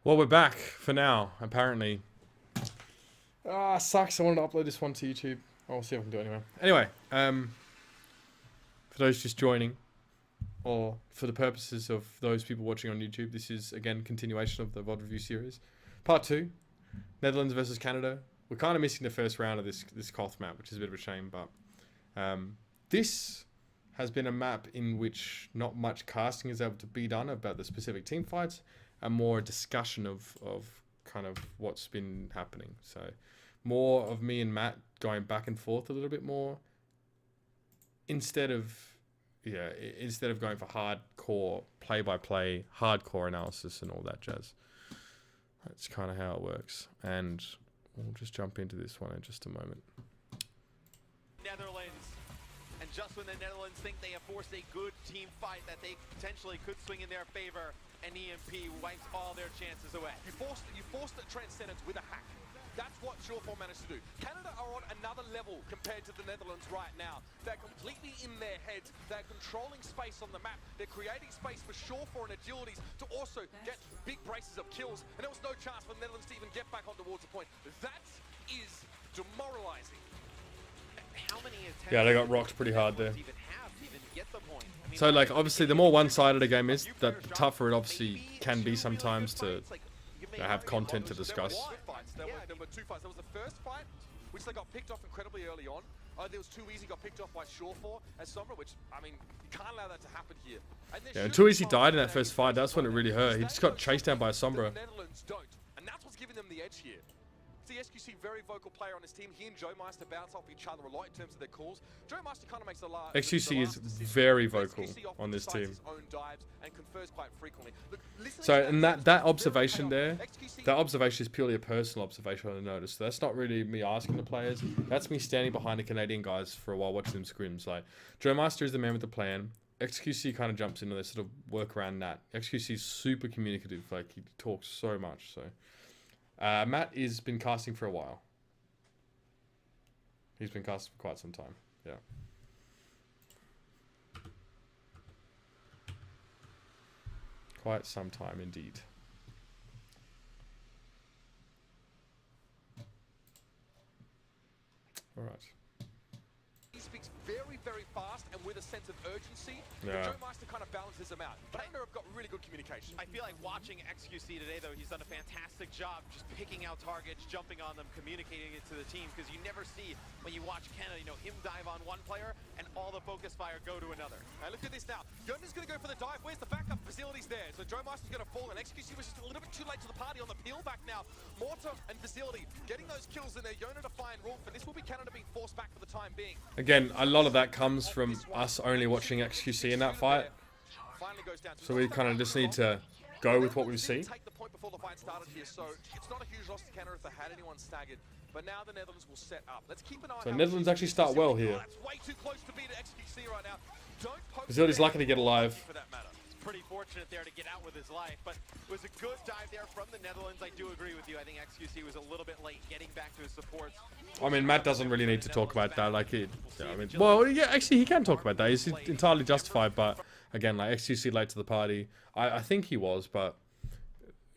Well, we're back for now, apparently. Sucks. I wanted to upload this one to YouTube. I'll see if I can do it anyway. Anyway, for those just joining, or for the purposes of those people watching on YouTube, this is, again, continuation of the VOD review series. Part 2, Netherlands versus Canada. We're kind of missing the first round of this Koth map, which is a bit of a shame, but this has been a map in which not much casting is able to be done about the specific team fights, and more discussion of kind of what's been happening. So more of me and Matt going back and forth a little bit more instead of going for hardcore play-by-play, hardcore analysis and all that jazz. That's kind of how it works. And we'll just jump into this one in just a moment. Netherlands. And just when the Netherlands think they have forced a good team fight that they potentially could swing in their favor, an EMP wipes all their chances away. You forced the transcendence with a hack. That's what Shawfall managed to do. Canada are on another level compared to the Netherlands right now. They're completely in their heads. They're controlling space on the map. They're creating space for Shawfall and Agilities to also get big braces of kills. And there was no chance for the Netherlands to even get back on towards the point. That is demoralizing. How many attempts Yeah, they got rocked pretty hard there. even have to even get the point? I mean, So, like, obviously, the more one-sided a game is, the tougher it obviously can be sometimes to have content to discuss. There were two fights. There was the first fight, which they got picked off incredibly early on. There was too easy, got picked off by Shawfall and Sombra, which, I mean, you can't allow that to happen here. Yeah, and too easy died in that first fight. That's when it really hurt. He just got chased down by a Sombra. The Netherlands don't, and that's what's giving them the edge here. The SQC, very vocal player on his team. He and Joe Meister bounce off each other a lot in terms of their calls. Joe Meister kind of makes XQC is very vocal on this team. His own dives and confers quite frequently. Look, So, and that observation there, that observation is purely a personal observation I noticed. So that's not really me asking the players. That's me standing behind the Canadian guys for a while watching them scrims. Like, Joe Meister is the man with the plan. XQC kind of jumps into this sort of work around that. XQC is super communicative. Like, he talks so much, so... Matt has been casting for a while. He's been casting for quite some time. Yeah. Quite some time indeed. All right. he speaks very, very fast and with a sense of urgency. Yeah. Joe Meister kind of balances them out. Canada have got really good communication. I feel like watching XQC today, though, he's done a fantastic job just picking out targets, jumping on them, communicating it to the team, because you never see, when you watch Canada, you know, him dive on one player and all the focus fire go to another. Now look at this now. Yona's going to go for the dive. Where's the backup? Facility's there. So Joe Meister's going to fall, and XQC was just a little bit too late to the party on the peel back now. Mortar and Facility getting those kills in there. Yona defying Rolf, and this will be Canada being forced back for the time being. Again, a lot of that comes from us only watching XQC in that fight. So we kind of just need to go with what we see. Take the point before the fight started here, so it's not a huge loss to Canada if they had anyone staggered. But now the Netherlands will set up. Let's keep an eye on So how Netherlands actually start well here. That's way too close to be to XQC right now. Don't poke Facility's lucky to get alive. for that matter. Pretty fortunate there to get out with his life, but it was a good dive there from the Netherlands. I do agree with you. I think XQC was a little bit late getting back to his supports. I mean, Matt doesn't really need to talk about that. Like, I mean, well, yeah, actually, he can talk about that. He's entirely justified. But again, like XQC late to the party, I think he was, but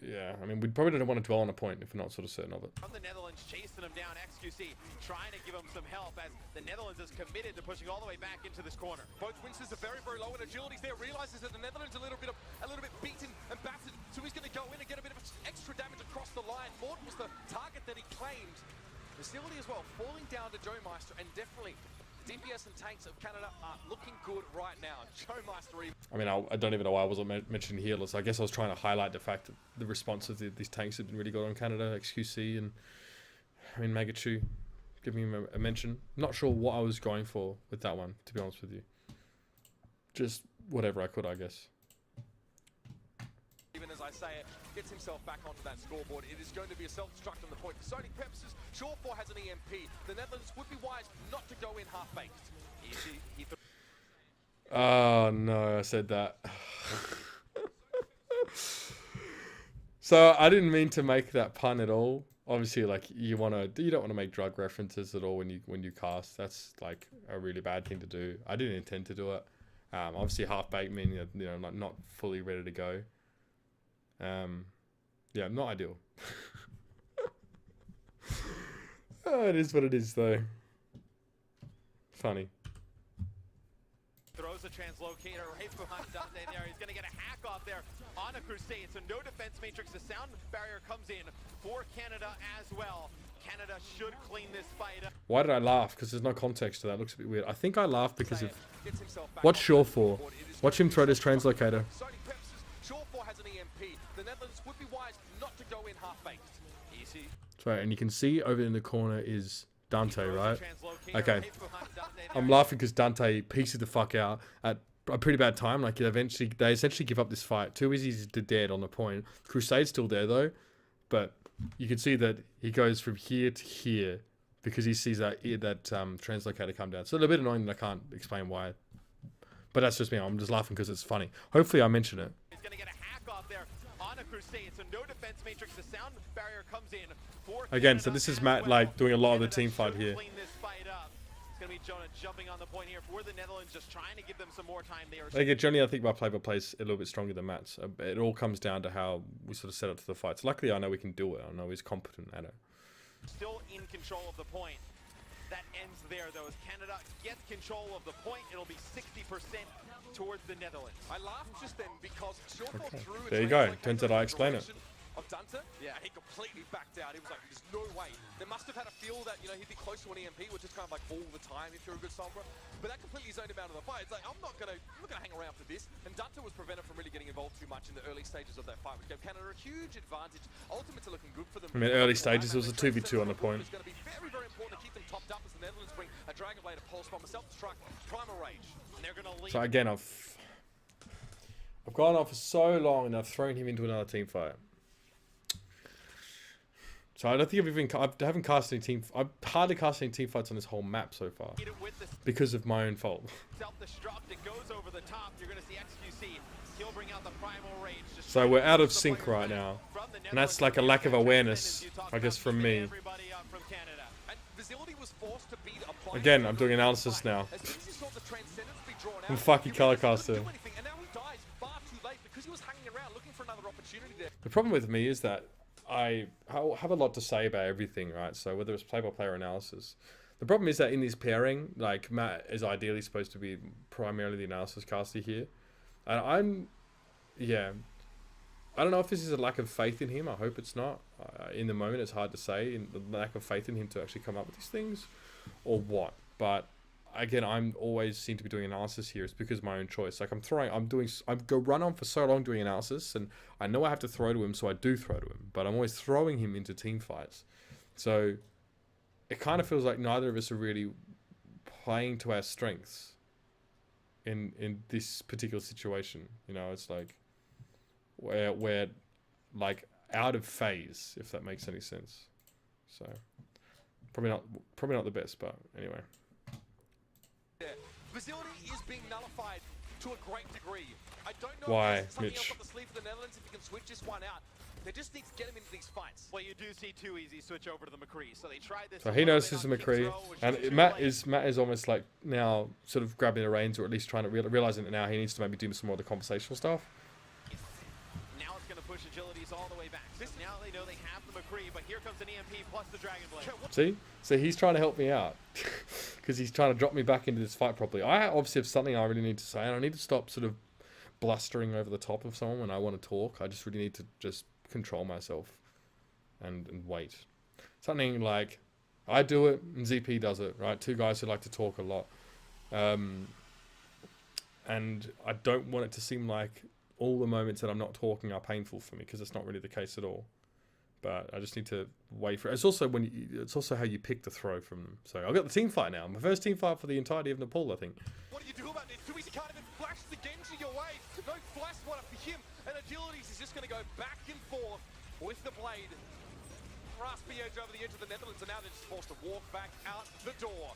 yeah, I mean, we probably don't want to dwell on a point if we're not sort of certain of it. From the Netherlands, chasing him down. XQC trying to give him some help as the Netherlands is committed to pushing all the way back into this corner. Both Winstons are very, very low, and Agility's there. Realizes that the Netherlands a little bit beaten and battered, so he's going to go in and get a bit of extra damage across the line. Morton was the target that he claimed. Facility as well, falling down to Joe Meister, and definitely DPS and tanks of Canada are looking good right now. Joe Meister. I mean, I don't even know why I wasn't mentioning healers. I guess I was trying to highlight the fact that the response of these tanks have been really good on Canada, XQC, and I mean, Magachu. Give me a mention. Not sure what I was going for with that one, to be honest with you. Just whatever I could, I guess. Even as I say it, gets himself back onto that scoreboard. It is going to be a self-destruct on the point. For Sony purposes, Shawfall has an EMP. The Netherlands would be wise not to go in half-baked. Oh no, I said that. So I didn't mean to make that pun at all. Obviously, like you don't want to make drug references at all when you cast. That's like a really bad thing to do. I didn't intend to do it. Obviously, half baked meaning not fully ready to go. Yeah, not ideal. Oh, it is what it is, though. Funny. Throws a translocator right behind Dante there. He's going to get a hack off there on a Crusade. So no defense matrix. The sound barrier comes in for Canada as well. Canada should clean this fight up. Why did I laugh? Because there's no context to that. It looks a bit weird. I think I laughed because of... What's Shaw for? Watch him throw this translocator. Shawful has an EMP. The Netherlands would be wise not to go in half-baked. Easy. Right, and you can see over in the corner is Dante, right? Okay. I'm laughing because Dante pieces the fuck out at a pretty bad time. Like, they essentially give up this fight. Too easy to dead on the point. Crusade's still there, though. But you can see that he goes from here to here because he sees that translocator come down. So a little bit annoying that I can't explain why. But that's just me. I'm just laughing because it's funny. Hopefully I mention it. He's going to get a hack off there on a Crusade. So no defense matrix. The sound barrier comes in for Again, so this is Matt like doing a lot of the team fight here. Clean this fight up. It's going to be Jonah jumping on the point here for the Netherlands, just trying to give them some more time there. Again, generally I think my play-by-play is a little bit stronger than Matt's. It all comes down to how we sort of set up to the fights. Luckily, I know we can do it. I know he's competent at it. Still in control of the point. That ends there, though. As Canada gets control of the point, it'll be 60% towards the Netherlands. I laughed just then because Shawful threw a There you go. translocator Turns out I explain it. of Dante. Yeah, he completely backed out. He was like, there's no way. They must have had a feel that, you know, he'd be close to an EMP, which is kind of like all the time if you're a good Sombra. But that completely zoned him out of the fight. It's like, I'm not gonna hang around for this. And Dante was prevented from really getting involved too much in the early stages of that fight, which gave Canada a huge advantage. Ultimately looking good for them. I mean, early stages, it was a 2v2 on the point. It's going to be very, very important to keep them topped up as the Netherlands bring a Dragon Blade, a Pulse Bomb, a Self-Destruct, Primal Rage. And they're gonna leave. So again, I've gone on for so long and I've thrown him into another team fight. So I don't think I haven't cast any I've hardly cast any team fights on this whole map so far because of my own fault. Self-destruct, it goes over the top. You're gonna see XQC. He'll bring out the Primal Rage. So we're out of sync right now, and that's like a lack of awareness, I guess, from me. Again, I'm doing analysis now. I'm fucking colorcaster. The problem with me is that I have a lot to say about everything, right? So whether it's play-by-play or analysis. The problem is that in this pairing, like, Matt is ideally supposed to be primarily the analysis caster here. And I don't know if this is a lack of faith in him. I hope it's not. In the moment, it's hard to say. In the lack of faith in him to actually come up with these things, or what. But again, I'm always seem to be doing analysis here. It's because of my own choice. Like I go run on for so long doing analysis, and I know I have to throw to him, so I do throw to him. But I'm always throwing him into team fights. So it kind of feels like neither of us are really playing to our strengths in this particular situation. You know, it's like we're like out of phase, if that makes any sense. So probably not the best, but anyway. Facility is being nullified to a great degree. I don't know Why, if there's something Mitch? else up the sleeve for the Netherlands if you can switch this one out. They just need to get him into these fights. Well, you do see too easy switch over to the McCree. So they tried this. So he notices McCree, and Matt is almost like now sort of grabbing the reins, or at least trying to realizing that now he needs to maybe do some more of the conversational stuff. Now it's going to push agilities all the way back. Now they know they have the McCree, but here comes an EMP plus the Dragon Blade. See? So he's trying to help me out because he's trying to drop me back into this fight properly. I obviously have something I really need to say, and I need to stop sort of blustering over the top of someone when I want to talk. I just really need to just control myself and wait. Something like I do it and ZP does it, right? Two guys who like to talk a lot. And I don't want it to seem like all the moments that I'm not talking are painful for me, because that's not really the case at all. But I just need to wait for it. It's also it's also how you pick the throw from them. So I've got the team fight now. My first team fight for the entirety of Nepal, I think. What do you do about this? Katowice can't even flash the Genji away. No flash one up for him. And Agilities is just going to go back and forth with the blade. Raspy edge over the edge of the Netherlands, and now they're just forced to walk back out the door.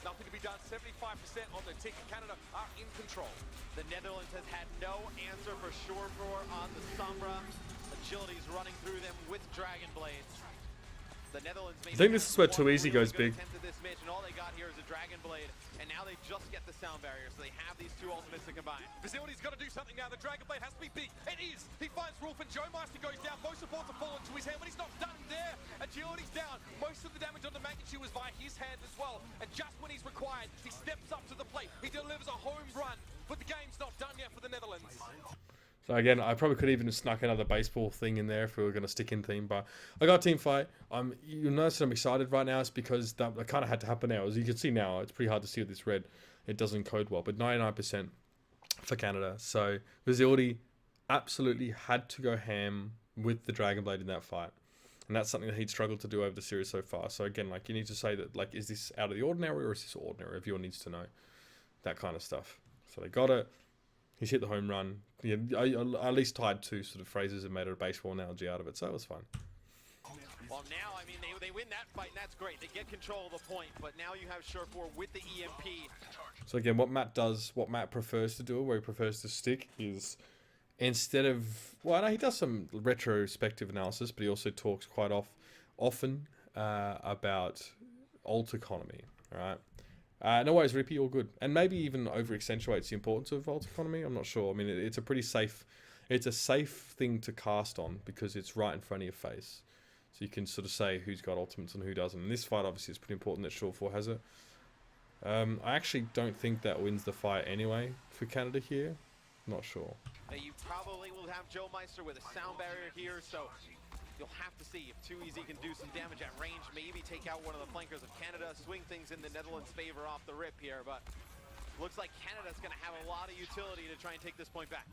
Nothing to be done. 75% on the tick. Canada are in control. The Netherlands has had no answer for Shore on the Sombra. Agility's running through them with Dragon Blades. The Netherlands I think this is where Too Easy goes big. This, Mitch, and all they got here is a Dragon Blade, and now they just get the sound barrier, so they have these two ultimates to combine. Facility's got to do something now. The Dragon Blade has to be big. It is. He finds Rolf, and Joe Meister goes down. Most supports are falling to his hand, but he's not done there. Agility's down. Most of the damage on the magnitude was via his hand as well. And just when he's required, he steps up to the plate. He delivers a home run, but the game's not done yet for the Netherlands. So again, I probably could even have snuck another baseball thing in there if we were going to stick in theme, but I got team fight. You'll notice that I'm excited right now. It's because that kind of had to happen now. As you can see now, it's pretty hard to see with this red. It doesn't code well, but 99% for Canada. So Vizildi absolutely had to go ham with the Dragon Blade in that fight. And that's something that he'd struggled to do over the series so far. So again, like, you need to say that, like, is this out of the ordinary or is this ordinary? Everyone needs to know that kind of stuff. So they got it. He's hit the home run. Yeah, I at least tied two sort of phrases and made a baseball analogy out of it, so it was fun. Well, now, I mean, they win that fight, and that's great. They get control of the point, but now you have Surefour with the EMP. So again, what Matt prefers to do, where he prefers to stick, is instead of... Well, I know he does some retrospective analysis, but he also talks quite often about alt economy, right? No worries, Rippy, all good. And maybe even over-accentuates the importance of alt economy. I'm not sure. I mean, it's a pretty safe... It's a safe thing to cast on because it's right in front of your face. So you can sort of say who's got ultimates and who doesn't. In this fight, obviously, it's pretty important that Surefour has it. I actually don't think that wins the fight anyway for Canada here. Not sure. You probably will have Joe Meister with a sound barrier here, so... You'll have to see if Too Easy can do some damage at range, maybe take out one of the flankers of Canada, swing things in the Netherlands' favor off the rip here, but looks like Canada's going to have a lot of utility to try and take this point back.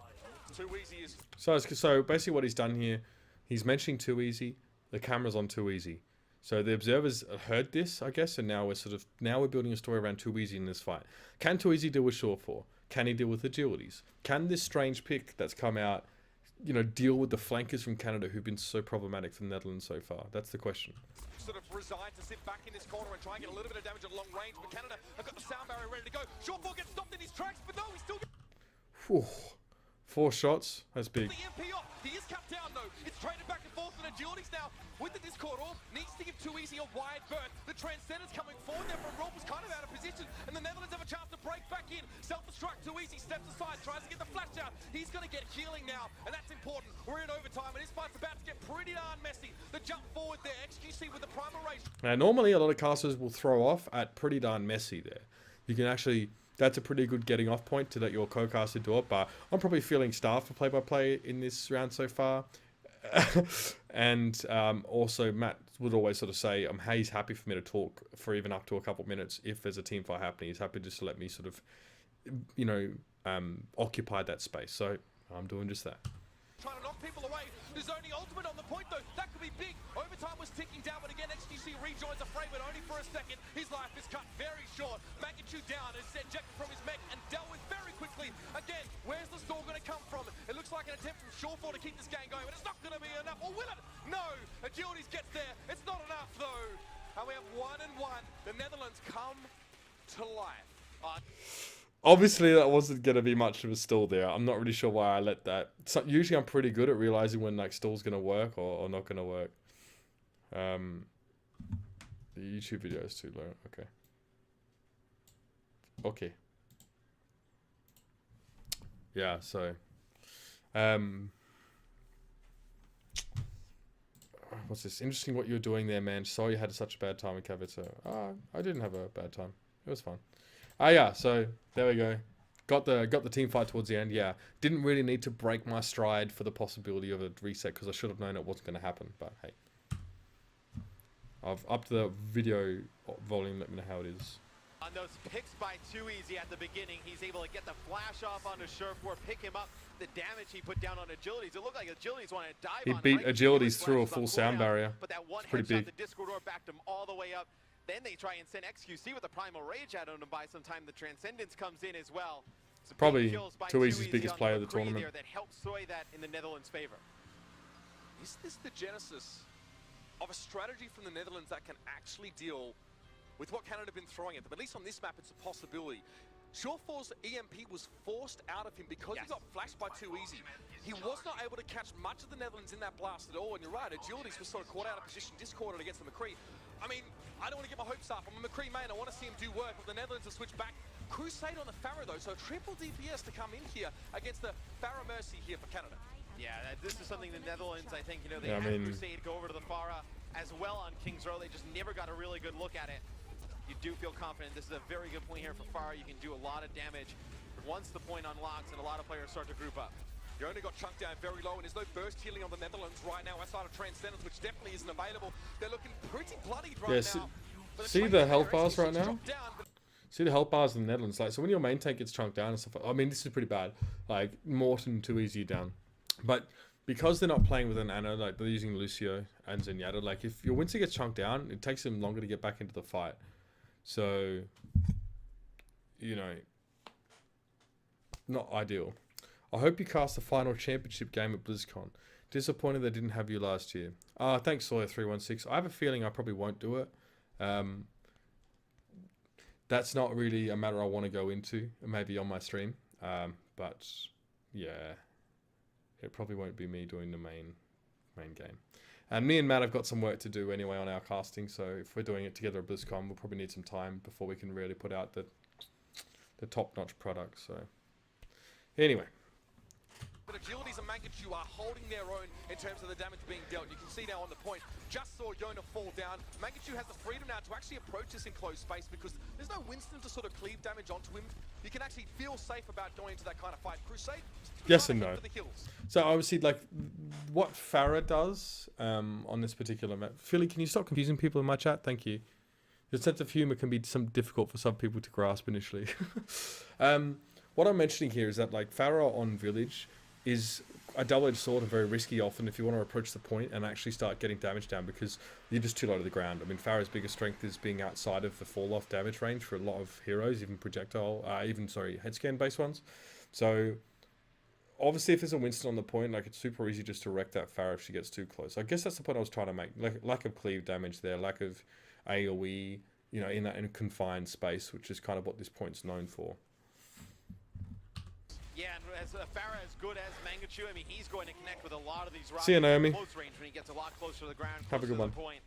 Too Easy is... So basically what he's done here, he's mentioning Too Easy, the camera's on Too Easy. So the observers heard this, I guess, and now we're building a story around Too Easy in this fight. Can Too Easy deal with Surefour? Can he deal with agilities? Can this strange pick that's come out, you know, deal with the flankers from Canada who've been so problematic for the Netherlands so far? That's the question. Sort of resigned to sit back in this corner and try and get a little bit of damage at long range, but Canada have got the sound barrier ready to go. Surefour gets stopped in his tracks, but no, he's still... Whew. 4 shots, that's big. The EMP off. He is cut down though. It's traded back and forth, and Agility's now with the Discord orb needs to give Too Easy a wide berth. The Transcendence coming forward there from Rolf was kind of out of position, and the Netherlands have a chance to break back in. Self-destruct. Too Easy steps aside, tries to get the flash out. He's going to get healing now, and that's important. We're in overtime, and this fight's about to get pretty darn messy. The jump forward there, XQC with the primal rage. Now, normally a lot of casters will throw off at pretty darn messy there. You can actually... That's a pretty good getting off point to let your co-caster do it, but I'm probably feeling starved for play-by-play in this round so far. And also, Matt would always sort of say, he's happy for me to talk for even up to a couple minutes if there's a team fight happening. He's happy just to let me sort of, you know, occupy that space. So I'm doing just that. Trying to knock people away. There's only ultimate on the point though. That could be big. Overtime was ticking down, but again, XQC rejoins the fray, but only for a second. His life is cut very short. Magnitude down is ejected from his mech and dealt with very quickly. Again, where's the stall going to come from? It looks like an attempt from Surefour to keep this game going, but it's not going to be enough. Or will it? No. Agilities gets there. It's not enough though. And we have 1-1. The Netherlands come to life. Obviously, that wasn't going to be much of a stall there. I'm not really sure why I let that. So, usually, I'm pretty good at realizing when like stall's going to work or not going to work. The YouTube video is too low. Okay. Okay. Yeah. So, what's this? Interesting what you were doing there, man. Sorry you had such a bad time with Katowice. I didn't have a bad time. It was fun. Yeah, so there we go. Got the team fight towards the end. Yeah, didn't really need to break my stride for the possibility of a reset because I should have known it wasn't going to happen. But hey, I've upped the video volume. Let me know how it is. On those picks by Too Easy at the beginning, he's able to get the flash off onto Surefour, pick him up. The damage he put down on Agilities. It looked like Agilities wanted to dive on. He beat Agilities through a full sound barrier. But that one pretty headshot, big. the Discord orb backed him all the way up. Then they try and send XQC with the Primal Rage out on him by some time. The Transcendence comes in as well. Probably Too Easy's biggest player of the tournament. That helps sway that in the Netherlands' favor. Is this the genesis of a strategy from the Netherlands that can actually deal with what Canada have been throwing at them? At least on this map, it's a possibility. Surefour's EMP was forced out of him because he got flashed by too easy. He was not able to catch much of the Netherlands in that blast at all, and you're right, Agilities was sort of caught out of position, discorded against the McCree. I mean, I don't want to get my hopes up. I'm a McCree main, I want to see him do work, but the Netherlands have switched back. Crusade on the Pharah though, so triple DPS to come in here against the Pharah Mercy here for Canada. Yeah, this is something the Netherlands, I think, they had Crusade go over to the Pharah as well on King's Row. They just never got a really good look at it. You do feel confident. This is a very good point here for Pharah. You can do a lot of damage once the point unlocks and a lot of players start to group up. You only got chunked down very low, and there's no burst healing on the Netherlands right now outside of Transcendence, which definitely isn't available. They're looking pretty bloodied right now. See the health bars right now? See the health bars in the Netherlands. Like, so when your main tank gets chunked down and stuff, I mean, this is pretty bad. Like, Morton too easy down. But because they're not playing with an Ana, like they're using Lucio and Zenyatta, like if your Winston gets chunked down, it takes them longer to get back into the fight. So, you know, not ideal. I hope you cast the final championship game at BlizzCon. Disappointed they didn't have you last year. Thanks, Sawyer316. I have a feeling I probably won't do it. That's not really a matter I want to go into, maybe on my stream. But yeah, it probably won't be me doing the main game. And me and Matt have got some work to do anyway on our casting, so if we're doing it together at BlizzCon, we'll probably need some time before we can really put out the top-notch product. So anyway. But Agilities and Mangachu are holding their own in terms of the damage being dealt. You can see now on the point, just saw Yona fall down. Mangachu has the freedom now to actually approach this in close space because there's no Winston to sort of cleave damage onto him. You can actually feel safe about going into that kind of fight. Crusade, yes and no. So obviously, like what Pharah does on this particular map. Philly, can you stop confusing people in my chat? Thank you. Your sense of humor can be difficult for some people to grasp initially. What I'm mentioning here is that like Pharah on Village is a double-edged sword and very risky often if you want to approach the point and actually start getting damage down because you're just too low to the ground. I mean, Pharah's biggest strength is being outside of the fall-off damage range for a lot of heroes, even head scan based ones. So obviously if there's a Winston on the point, like it's super easy just to wreck that Pharah if she gets too close. I guess that's the point I was trying to make. Lack of cleave damage there, lack of AoE, in a confined space, which is kind of what this point's known for. Yeah, and as Pharah as good as Mangachu, I mean, he's going to connect with a lot of these rockets. See you, Naomi. Close range when he gets a lot closer to the ground. Have a good one. Point.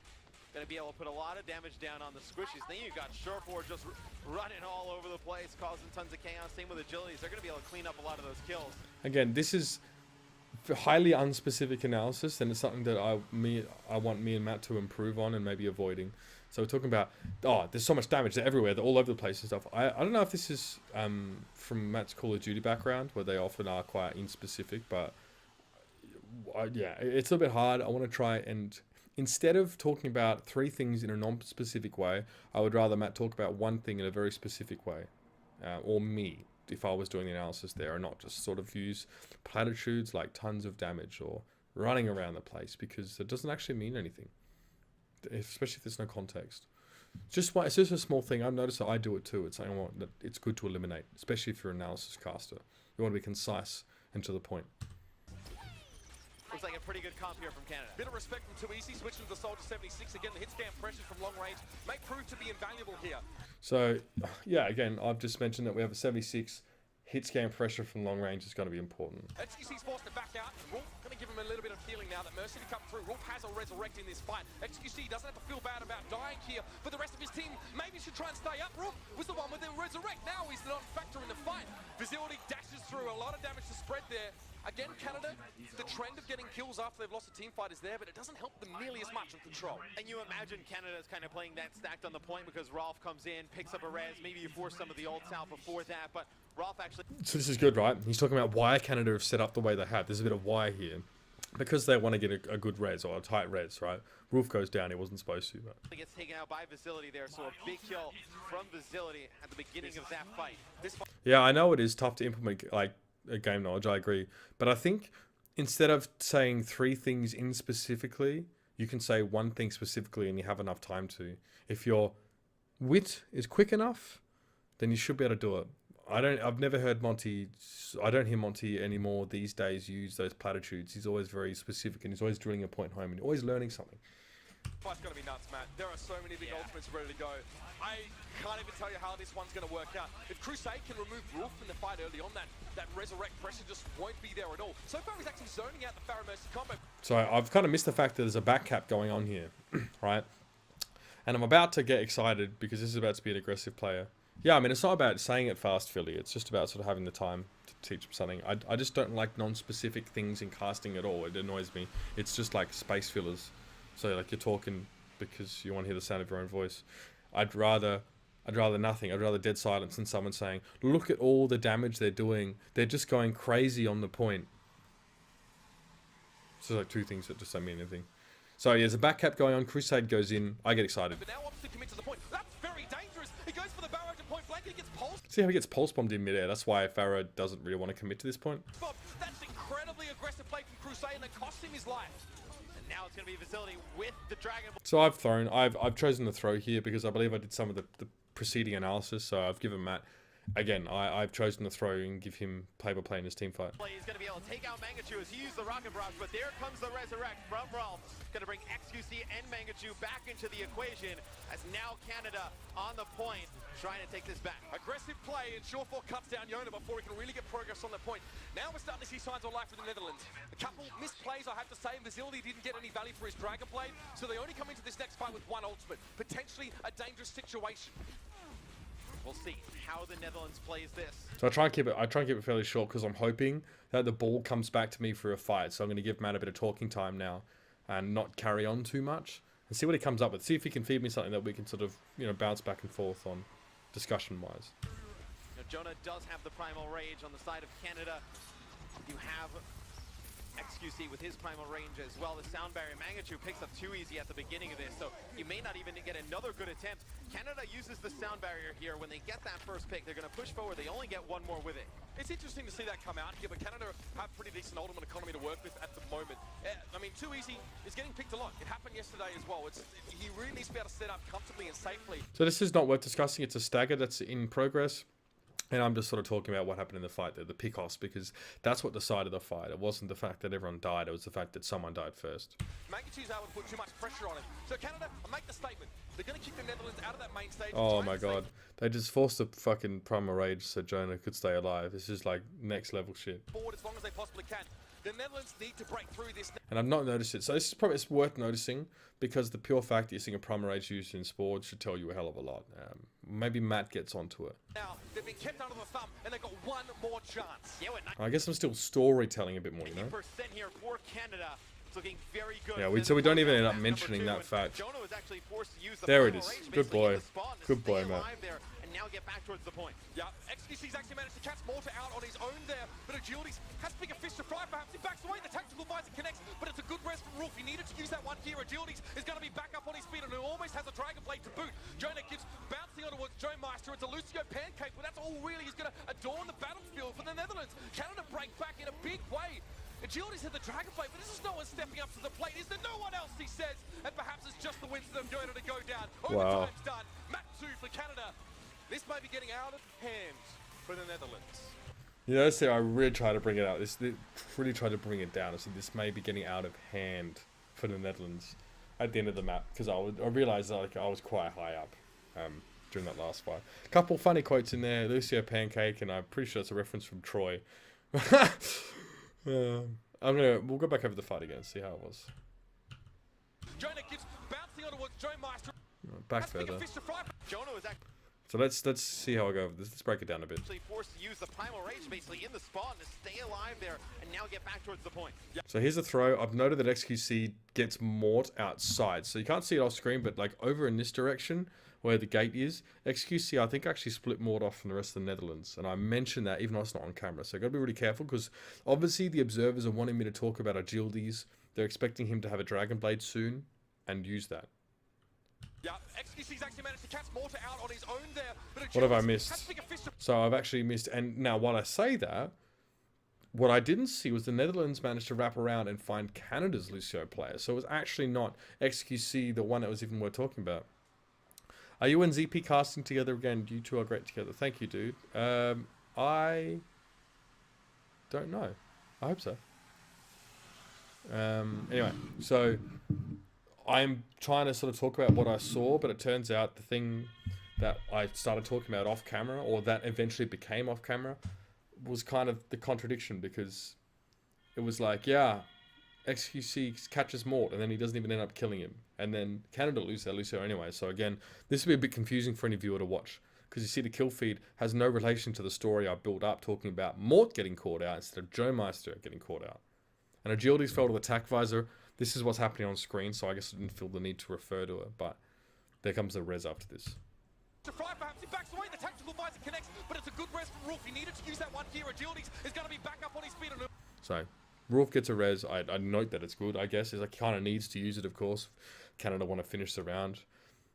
Going to be able to put a lot of damage down on the squishies. Then you got Surefour just running all over the place, causing tons of chaos. Same with Agilities. They're going to be able to clean up a lot of those kills. Again, this is highly unspecific analysis, and it's something that I want me and Matt to improve on and maybe avoiding. So we're talking about, there's so much damage. They're everywhere. They're all over the place and stuff. I don't know if this is from Matt's Call of Duty background, where they often are quite inspecific, but yeah, it's a little bit hard. I want to try and, instead of talking about 3 things in a non-specific way, I would rather Matt talk about one thing in a very specific way. Or me, if I was doing the analysis there, and not just sort of use platitudes like tons of damage or running around the place, because it doesn't actually mean anything. Especially if there's no context. It's just a small thing. I've noticed that I do it too. It's something that it's good to eliminate, especially if you're an analysis caster. You want to be concise and to the point. Looks like a pretty good comp here from Canada. Bit of respect from Too Easy, switching to the Soldier 76. Again, the hit scan pressure from long range may prove to be invaluable here. So, yeah, again, I've just mentioned that we have a 76. Hit scan pressure from long range is going to be important. XQC's forced to back out. Wolf going to give him a little bit of healing now that Mercy to come through. Wolf has a resurrect in this fight. XQC doesn't have to feel bad about dying here, but the rest of his team maybe should try and stay up. Wolf was the one with the resurrect. Now he's not factor in the fight. Visibility dashes through. A lot of damage to spread there. Again, Canada, the trend of getting kills after they've lost a team fight is there, but it doesn't help them nearly as much in control. And you imagine Canada's kind of playing that stacked on the point because Rolf comes in, picks up a res. Maybe you force some of the ults out before that, but Rolf actually... So this is good, right? He's talking about why Canada have set up the way they have. There's a bit of why here. Because they want to get a good res, or a tight res, right? Roof goes down, he wasn't supposed to, but... He gets taken out by Facility there, so a big kill from Facility at the beginning of that fight. Yeah, I know it is tough to implement, like, a game knowledge, I agree. But I think instead of saying 3 things in specifically, you can say one thing specifically and you have enough time to. If your wit is quick enough, then you should be able to do it. I've never heard Monty, I don't hear Monty anymore these days use those platitudes. He's always very specific and he's always drilling a point home and always learning something. Fight's gonna be nuts, Matt. There are so many big ultimates ready to go. I can't even tell you how this one's gonna work out. If Crusade can remove Wolf from the fight early on, that resurrect pressure just won't be there at all. So far, he's actually zoning out the Pharaoh Mercy combo. So I've kind of missed the fact that there's a back cap going on here, right? And I'm about to get excited because this is about to be an aggressive player. Yeah, I mean, it's not about saying it fast, Philly. It's just about sort of having the time to teach him something. I just don't like non-specific things in casting at all. It annoys me. It's just like space fillers. So like you're talking because you want to hear the sound of your own voice. I'd rather nothing. I'd rather dead silence than someone saying, look at all the damage they're doing. They're just going crazy on the point. So like two things that just don't mean anything. So yeah, there's a back cap going on. Crusade goes in. I get excited. But now wants to commit to the point. That's very dangerous. He goes for the barrow to point blank and he gets pulsed. See how he gets pulse bombed in midair. That's why Pharaoh doesn't really want to commit to this point. That's incredibly aggressive play from Crusade and it cost him his life. And now it's going to be Facility with the Dragon. So I've chosen to throw here because I believe I did some of the preceding analysis. So I've given Matt, again, I've chosen to throw and give him play-by-play in his team fight. He's going to be able to take out Mangachu as he used the Rocket Barrage, but there comes the Resurrect from Ralph. Going to bring XQC and Mangachu back into the equation as now Canada on the point trying to take this back. Aggressive play and Shawfall cuts down Yona before he can really get progress on the point. Now we're starting to see signs of life for the Netherlands. A couple missed plays, I have to say. Facility didn't get any value for his Dragon Blade, so they only come into this next fight with one ultimate. Potentially a dangerous situation. We'll see how the Netherlands plays this. So I try and keep it fairly short because I'm hoping that the ball comes back to me for a fight. So I'm going to give Matt a bit of talking time now and not carry on too much and see what he comes up with. See if he can feed me something that we can sort of, you know, bounce back and forth on discussion-wise. Now, Jonah does have the Primal Rage on the side of Canada. You have XQC with his Primal Range as well. The Sound Barrier Mangachu picks up too easy at the beginning of this, so you may not even get another good attempt. Canada uses the Sound Barrier here. When they get that first pick, they're going to push forward. They only get one more with it. It's interesting to see that come out here, but Canada have pretty decent ultimate economy to work with at the moment. I mean, too easy is getting picked a lot. It happened yesterday as well. He really needs to be able to set up comfortably and safely. So this is not worth discussing. It's a stagger that's in progress. And I'm just sort of talking about what happened in the fight, the pick-offs, because that's what decided the fight. It wasn't the fact that everyone died, it was the fact that someone died first. Mangachu's able to put too much pressure on him. So Canada, I make the statement. They're going to kick the Netherlands out of that main stage. Oh my god. They just forced a fucking Primal Rage so Jonah could stay alive. This is like next level shit. Forward as long as they possibly can. The Netherlands need to break through this. And I've not noticed it. So this is probably it's worth noticing because the pure fact that you're seeing a Primal Rage used in Sport should tell you a hell of a lot. Maybe Matt gets onto it. Now, they've been kept under the thumb and they've got one more chance. Yeah, I guess I'm still storytelling a bit more, you know? 90% here for Canada. It's looking very good. Yeah, so we don't even end up mentioning that fact. Jonah was actually forced to use the there it Primal is. Rage Good boy. Good boy, Matt. There and now get back towards the point. Yeah, XQC's actually managed to catch Mortar out on his own there, but Agility has bigger fish to fry. Perhaps he backs away. The tactical visor connects, but it's a good rest from Rolf. He needed to use that one here. Agility is going to be back up on his feet and he almost has a Dragon Blade to boot. Jonah gives bouncing on towards Joe Meister. It's a Lucio pancake, but that's all really is going to adorn the battlefield for the Netherlands. Canada break back in a big way. Agility's had the Dragon Blade, but this is no one stepping up to the plate. Is there no one else, he says? And perhaps it's just the Winston Jonah to go down. Wow. Overtime's done. Map 2 for Canada. This may be getting out of hand for the Netherlands. You know, I really try to bring it out. Really try to bring it down. I said this may be getting out of hand for the Netherlands at the end of the map because I realized that like I was quite high up during that last fight. A couple funny quotes in there. Lucio Pancake, and I'm pretty sure it's a reference from Troy. We'll go back over the fight again, see how it was. Jonah gives bouncing on towards Joe Meister. Back further. Jonah was actually So let's see how I go over this. Let's break it down a bit. forced to use the Primal Rage basically in the spawn to stay alive there and now get back towards the point. So here's the throw. I've noted that XQC gets Mort outside. So you can't see it off screen, but like over in this direction where the gate is, XQC I think actually split Mort off from the rest of the Netherlands. And I mentioned that even though it's not on camera. So I've got to be really careful because obviously the observers are wanting me to talk about Agilities. They're expecting him to have a Dragon Blade soon and use that. Yeah, XQC's actually managed to catch Mortar out on his own there. But what have I missed? So I've actually missed, and now while I say that, what I didn't see was the Netherlands managed to wrap around and find Canada's Lucio player. So it was actually not XQC, the one that was even worth talking about. Are you and ZP casting together again? You two are great together. Thank you, dude. I don't know. I hope so. Anyway, so I'm trying to sort of talk about what I saw, but it turns out the thing that I started talking about off camera, or that eventually became off camera, was kind of the contradiction, because it was like, yeah, XQC catches Mort, and then he doesn't even end up killing him. And then Canada lose their Lucio anyway. So again, this will be a bit confusing for any viewer to watch, because you see the kill feed has no relation to the story I built up talking about Mort getting caught out instead of Joe Meister getting caught out. And Agility's fell to the attack visor. This is what's happening on screen, so I guess I didn't feel the need to refer to it. But there comes the res after this. To fry, perhaps he backs away, the tactical visor connects, but it's a good res from Rolf. He needed to use that one here. Agility is going to be back up on his feet. So, Rolf gets a res. I note that it's good, I guess. He kind of needs to use it, of course. Canada want to finish the round.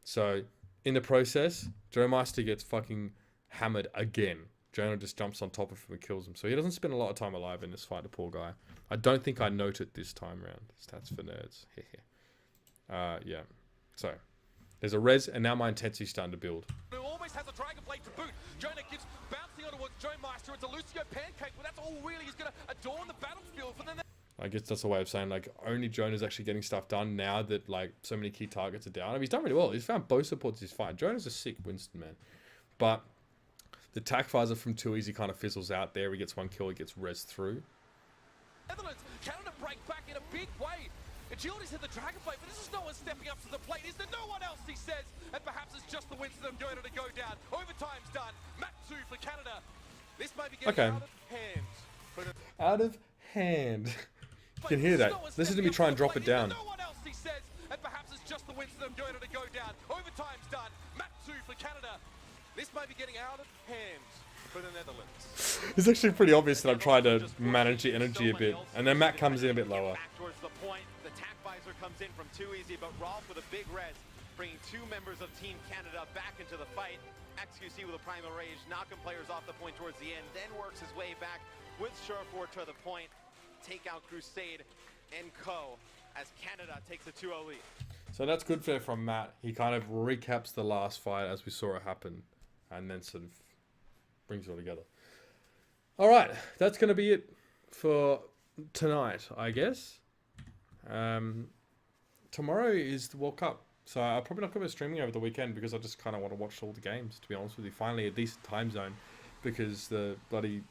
So, in the process, Joe Meister gets fucking hammered again. Jonah just jumps on top of him and kills him. So he doesn't spend a lot of time alive in this fight, the poor guy. I don't think I noted this time round. Stats for nerds. Yeah. So, there's a res, and now my intensity's starting to build. Who almost has a Dragon Blade to boot. Jonah gives bouncing on towards Joe Meister. It's a Lucio pancake, but that's all really is going to adorn the battlefield for the next. I guess that's a way of saying, like, only Jonah's actually getting stuff done now that, like, so many key targets are down. I mean, he's done really well. He's found both supports his fight. Jonah's a sick Winston, man. But the attack visor from Too Easy kind of fizzles out there. He gets one kill, he gets res through. Netherlands, Canada break back in a big way. Agility's hit the Dragon Blade, but this is no one stepping up to the plate. Is there no one else, he says? And perhaps it's just the Winston of Jonah to go down. Overtime's done. Map 2 for Canada. This may be getting out of hand. Out of hand. You can hear that. Listen to me try and drop it down. No one else, he says. And perhaps it's just the Winston of Jonah to go down. Overtime's done. Map 2 for Canada. This may be getting out of hand for the Netherlands. It's actually pretty obvious that I'm trying to manage the energy a bit. And then Matt comes in a bit lower. Back towards the point. The attack visor comes in from Too Easy, but Rolf with a big res, bringing two members of Team Canada back into the fight. XQC with a primal rage, knocking players off the point towards the end, then works his way back with Sherford to the point. Takeout Crusade and Co. as Canada takes a 2-0 lead. So that's good for from Matt. He kind of recaps the last fight as we saw it happen, and then sort of brings it all together. All right, that's going to be it for tonight, I guess. Tomorrow is the World Cup, so I'm probably not going to be streaming over the weekend because I just kind of want to watch all the games, to be honest with you. Finally, a decent time zone, because the bloody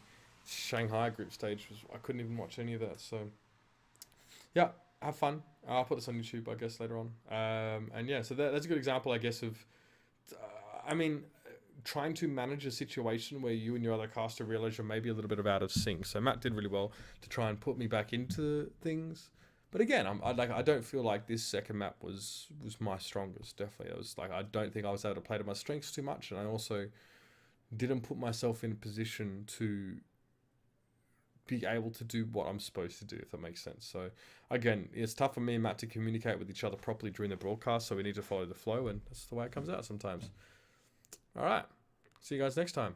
Shanghai group stage I couldn't even watch any of that. So yeah, have fun. I'll put this on YouTube, I guess, later on. And yeah, so that's a good example, I guess, of trying to manage a situation where you and your other caster realize you're maybe a little bit out of sync. So Matt did really well to try and put me back into things. But again, I don't feel like this second map was my strongest. Definitely, I don't think I was able to play to my strengths too much, and I also didn't put myself in a position to be able to do what I'm supposed to do, if that makes sense. So again, it's tough for me and Matt to communicate with each other properly during the broadcast, so we need to follow the flow, and that's the way it comes out sometimes. All right, see you guys next time.